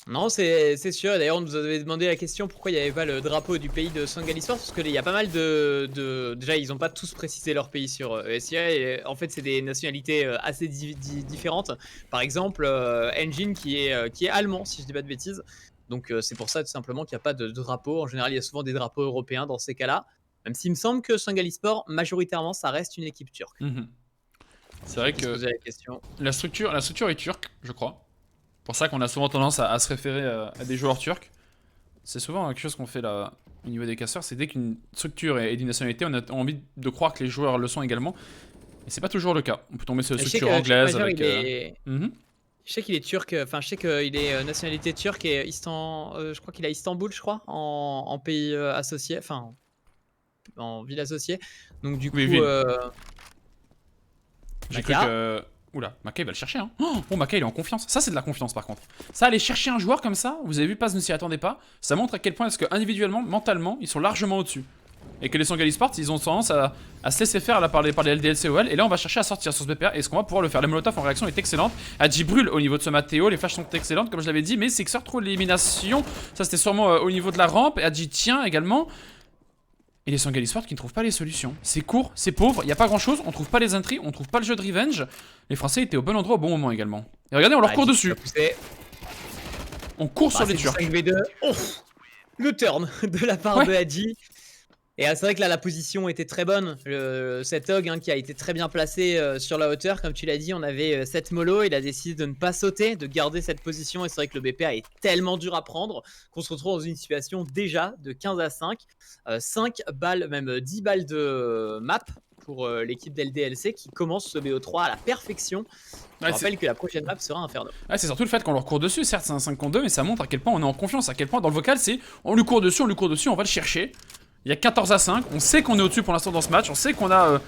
Non, c'est sûr. D'ailleurs, on nous avait demandé la question pourquoi il n'y avait pas le drapeau du pays de Sangali Sports. Parce qu'il y a pas mal Déjà, ils n'ont pas tous précisé leur pays sur SIA. Et en fait, c'est des nationalités assez différentes. Par exemple, Engine qui est allemand, si je dis pas de bêtises. Donc, c'est pour ça tout simplement qu'il n'y a pas de drapeau. En général, il y a souvent des drapeaux européens dans ces cas-là. Même s'il me semble que Sangali Sport, majoritairement, ça reste une équipe turque. C'est vrai Je me que posais la question. la structure est turque, je crois. Pour ça qu'on a souvent tendance à se référer à des joueurs turcs. C'est souvent quelque chose qu'on fait là au niveau des casseurs, c'est dès qu'une structure est d'une nationalité, on a envie de croire que les joueurs le sont également. Et c'est pas toujours le cas. On peut tomber sur des Je sais structures que anglaises Major, avec. il est... Mhm. Je sais qu'il est turc, enfin je sais qu'il est nationalité turque et je crois qu'il est à Istanbul, je crois, en pays associé, enfin en ville associée. Donc du coup, Oui, ville. J'ai cru Maka. que. Oula, Maka il va le chercher hein. Oh, Maka il est en confiance. Ça c'est de la confiance par contre. Ça, aller chercher un joueur comme ça, vous avez vu, Paz ne s'y attendait pas. Ça montre à quel point est-ce que individuellement, mentalement, ils sont largement au-dessus. Et que les Sangali Sports, ils ont tendance à se laisser faire là, par les LDLC OL. Et là, on va chercher à sortir sur ce BPR. Est-ce qu'on va pouvoir le faire? La Molotov en réaction est excellente. Adji brûle au niveau de ce Matteo. Les flashs sont excellentes, comme je l'avais dit. Mais Sixer trouve l'élimination. Ça, c'était sûrement au niveau de la rampe. Et Adji tient également. Et les Sangali Sports qui ne trouvent pas les solutions. C'est court, c'est pauvre, il n'y a pas grand chose. On trouve pas les intrigues, on trouve pas le jeu de revenge. Les Français étaient au bon endroit au bon moment également. Et regardez, on leur court dessus. On court sur les Turcs. 5v2. Oh, le turn de la part de Hadji. Et c'est vrai que là, la position était très bonne. Cet Hog qui a été très bien placé sur la hauteur. Comme tu l'as dit, on avait 7 mollo. Il a décidé de ne pas sauter, de garder cette position. Et c'est vrai que le BPA est tellement dur à prendre qu'on se retrouve dans une situation déjà de 15 à 5. 5 balles, même 10 balles de map pour l'équipe d'LDLC qui commence ce BO3 à la perfection. Je rappelle que la prochaine map sera Inferno. Ouais, c'est surtout le fait qu'on leur court dessus. Certes, c'est un 5 contre 2, mais ça montre à quel point on est en confiance. À quel point dans le vocal, c'est on lui court dessus, on va le chercher. Il y a 14 à 5, on sait qu'on est au-dessus pour l'instant dans ce match, on sait qu'on a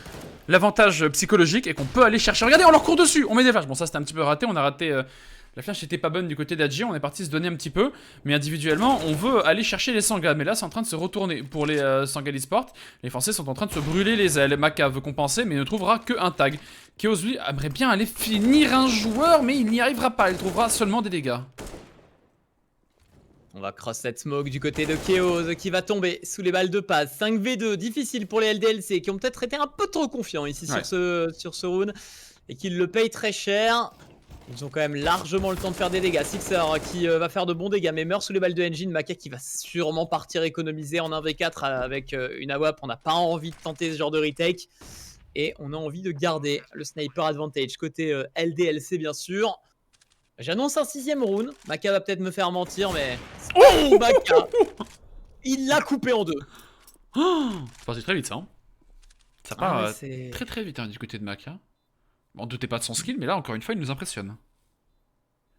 l'avantage psychologique et qu'on peut aller chercher. Regardez, on leur court dessus, on met des flashs. Bon, ça c'était un petit peu raté, on a raté. La flash était pas bonne du côté d'Adji, on est parti se donner un petit peu. Mais individuellement, on veut aller chercher les Sangas. Mais là, c'est en train de se retourner pour les Sangali Sport. Les Français sont en train de se brûler les ailes. Maka veut compenser, mais il ne trouvera qu'un tag. Chaos, lui, aimerait bien aller finir un joueur, mais il n'y arrivera pas. Il trouvera seulement des dégâts. On va cross cette smoke du côté de Chaos qui va tomber sous les balles de passe. 5v2, difficile pour les LDLC qui ont peut-être été un peu trop confiants ici sur ce round et qui le payent très cher. Ils ont quand même largement le temps de faire des dégâts. Sixer qui va faire de bons dégâts mais meurt sous les balles de Engine. Maka qui va sûrement partir économiser en 1v4 avec une AWP. On n'a pas envie de tenter ce genre de retake et on a envie de garder le sniper advantage côté LDLC bien sûr. J'annonce un 6ème round. Maka va peut-être me faire mentir, mais. Oh, Maka il l'a coupé en deux. C'est parti très vite ça. Hein. Ça part très très vite hein, du côté de Maka. On doutait pas de son skill, mais là encore une fois il nous impressionne.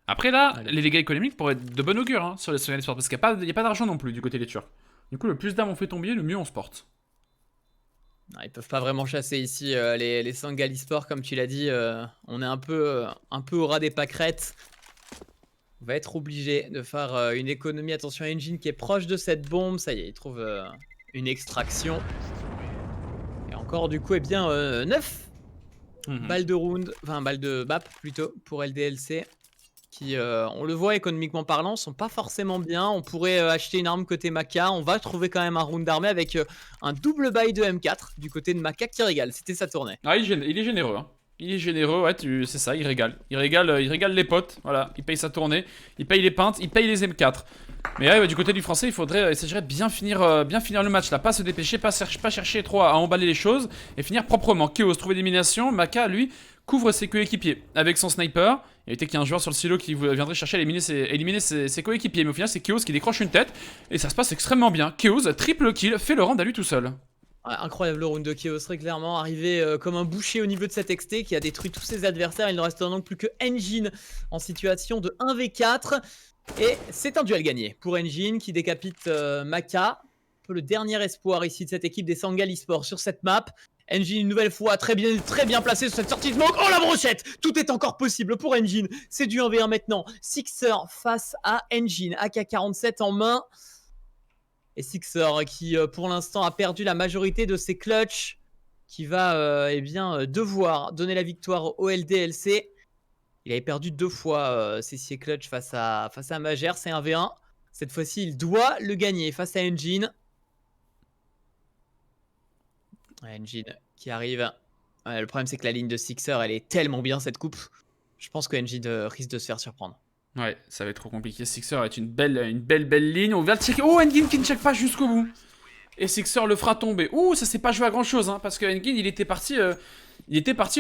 Après là, les dégâts économiques pourraient être de bon augure hein, sur les Sangali Sports, parce qu'il n'y a pas d'argent non plus du côté des Turcs. Du coup, le plus d'armes on fait tomber, le mieux on se porte. Ils peuvent pas vraiment chasser ici les Sangali Sports, comme tu l'as dit. On est un peu au ras des pâquerettes. On va être obligé de faire une économie. Attention à Engine qui est proche de cette bombe. Ça y est, il trouve une extraction. Et encore du coup, 9 balles de round, enfin balles de BAP plutôt pour LDLC. Qui, on le voit économiquement parlant, sont pas forcément bien. On pourrait acheter une arme côté Maka. On va trouver quand même un round d'armée avec un double buy de M4 du côté de Maka qui régale. C'était sa tournée. Ah, il est généreux. Hein. Il est généreux, ouais, c'est ça, il régale. Il régale les potes, voilà. Il paye sa tournée, il paye les pintes, il paye les M4. Mais ouais, du côté du français, il s'agirait de bien finir le match là. Pas se dépêcher, pas chercher trop à emballer les choses et finir proprement. Chaos, trouver l'élimination. Maka, lui, couvre ses coéquipiers avec son sniper. Il était qu'il y a un joueur sur le silo qui viendrait chercher à éliminer ses coéquipiers. Mais au final, c'est Chaos qui décroche une tête. Et ça se passe extrêmement bien. Chaos, triple kill, fait le round à lui tout seul. Ouais, incroyable le round de Chaos, très clairement. Arrivé comme un boucher au niveau de cet XT qui a détruit tous ses adversaires. Il ne reste donc plus que Engine en situation de 1v4. Et c'est un duel gagné pour Engine qui décapite Maka. Un peu le dernier espoir ici de cette équipe des Sangali Sports sur cette map. Engine une nouvelle fois très bien placé sur cette sortie de smoke. Oh la brochette! Tout est encore possible pour Engine. C'est du 1v1 maintenant. Sixer face à Engine. AK-47 en main. Et Sixer qui pour l'instant a perdu la majorité de ses clutches. Qui va devoir donner la victoire au LDLC. Il avait perdu 2 fois, CC Clutch face à Magère, c'est 1v1. Cette fois-ci, il doit le gagner face à Engine. Ouais, Engine qui arrive. Ouais, le problème, c'est que la ligne de Sixer, elle est tellement bien cette coupe. Je pense que Engine risque de se faire surprendre. Ouais, ça va être trop compliqué. Sixer est une belle ligne. On va le checker. Oh, Engin qui ne check pas jusqu'au bout. Et Sixer le fera tomber. Ouh, ça s'est pas joué à grand chose, hein, parce que Engin, il était parti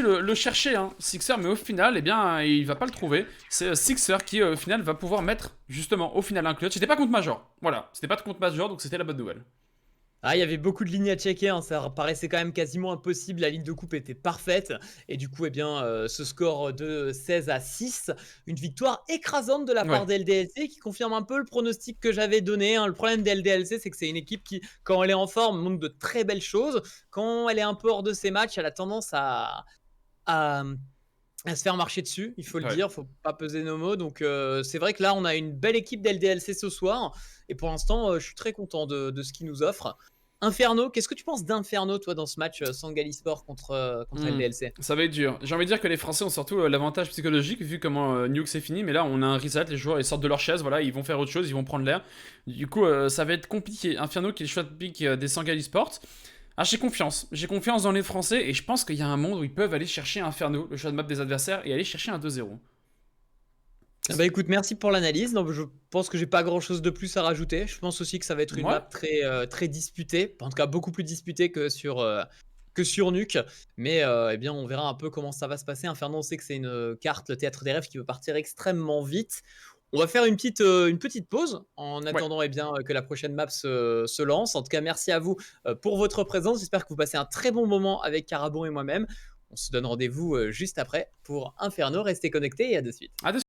le chercher, hein, Sixer, mais au final, eh bien, il va pas le trouver. C'est Sixer qui, au final, va pouvoir mettre, justement, au final, un clutch. C'était pas contre Major. Voilà, c'était pas contre Major, donc c'était la bonne nouvelle. Ah, il y avait beaucoup de lignes à checker, hein, ça paraissait quand même quasiment impossible, la ligne de coupe était parfaite, et du coup, eh bien, ce score de 16-6, une victoire écrasante de la part Ouais. des LDLC qui confirme un peu le pronostic que j'avais donné, hein. Le problème des LDLC, c'est que c'est une équipe qui, quand elle est en forme, montre de très belles choses. Quand elle est un peu hors de ses matchs, elle a tendance à, à se faire marcher dessus, il faut le Ouais. dire, faut pas peser nos mots. Donc c'est vrai que là, on a une belle équipe d'LDLC ce soir, et pour l'instant, je suis très content de ce qu'ils nous offrent. Inferno, qu'est-ce que tu penses d'Inferno, toi, dans ce match Sangali Sport contre LDLC? Ça va être dur. J'ai envie de dire que les Français ont surtout l'avantage psychologique, vu comment Nuke c'est fini, mais là, on a un reset, les joueurs ils sortent de leur chaise, voilà, ils vont faire autre chose, ils vont prendre l'air. Du coup, ça va être compliqué. Inferno qui est le choix de pick des Sangali Sport. Ah, j'ai confiance dans les Français, et je pense qu'il y a un monde où ils peuvent aller chercher Inferno, le choix de map des adversaires, et aller chercher un 2-0. Ah bah écoute, merci pour l'analyse. Non, je pense que j'ai pas grand chose de plus à rajouter. Je pense aussi que ça va être une Ouais. map très disputée, en tout cas beaucoup plus disputée que sur Nuke. Mais eh bien, on verra un peu comment ça va se passer. Inferno, on sait que c'est une carte, le théâtre des rêves, qui peut partir extrêmement vite. On va faire une petite pause en attendant eh bien, que la prochaine map se lance. En tout cas, merci à vous pour votre présence. J'espère que vous passez un très bon moment avec Carabon et moi-même. On se donne rendez-vous juste après pour Inferno. Restez connectés et à de suite. À de